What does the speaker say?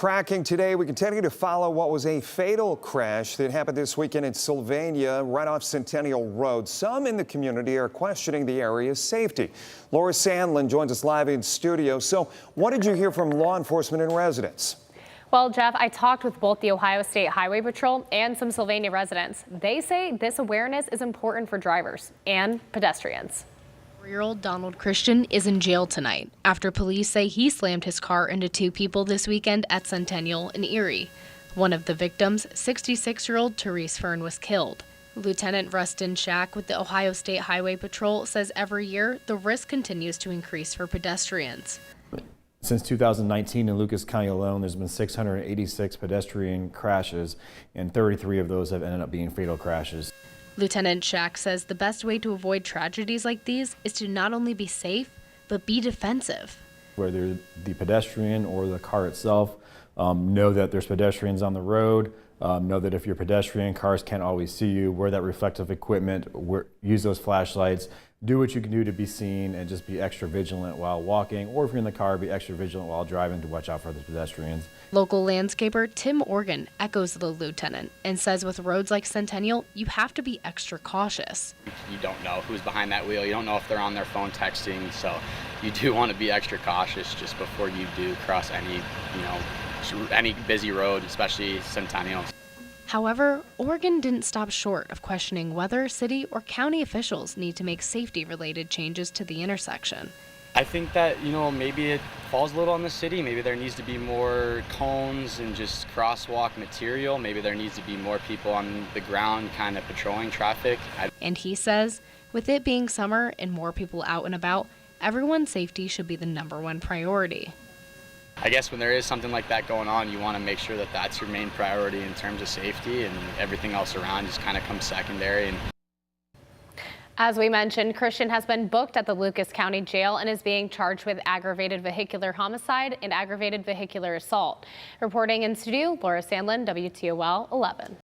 Tracking today, we continue to follow what was a fatal crash that happened this weekend in Sylvania, right off Centennial Road. Some in the community are questioning the area's safety. Laura Sandlin joins us live in studio. So what did you hear from law enforcement and residents? Well, Jeff, I talked with both the Ohio State Highway Patrol and some Sylvania residents. They say this awareness is important for drivers and pedestrians. 4-year-old Donald Christian is in jail tonight after police say he slammed his car into two people this weekend at Centennial in Erie. One of the victims, 66-year-old Therese Fern, was killed. Lieutenant Rustin Shack with the Ohio State Highway Patrol says every year the risk continues to increase for pedestrians. Since 2019 in Lucas County alone, there's been 686 pedestrian crashes, and 33 of those have ended up being fatal crashes. Lieutenant Shack says the best way to avoid tragedies like these is to not only be safe, but be defensive. Whether the pedestrian or the car itself, know that there's pedestrians on the road, know that if you're a pedestrian, cars can't always see you, wear that reflective equipment, use those flashlights, do what you can do to be seen, and just be extra vigilant while walking, or if you're in the car, be extra vigilant while driving to watch out for the pedestrians. Local landscaper Tim Organ echoes the lieutenant and says with roads like Centennial, you have to be extra cautious. You don't know who's behind that wheel. You don't know if they're on their phone texting, so you do want to be extra cautious just before you do cross any busy road, especially Centennial. However, Oregon didn't stop short of questioning whether city or county officials need to make safety-related changes to the intersection. I think that, maybe it falls a little on the city. Maybe there needs to be more cones and just crosswalk material. Maybe there needs to be more people on the ground kind of patrolling traffic. And he says, with it being summer and more people out and about, everyone's safety should be the #1 priority. I guess when there is something like that going on, you want to make sure that that's your main priority in terms of safety, and everything else around just kind of comes secondary. As we mentioned, Christian has been booked at the Lucas County Jail and is being charged with aggravated vehicular homicide and aggravated vehicular assault. Reporting in studio, Laura Sandlin, WTOL 11.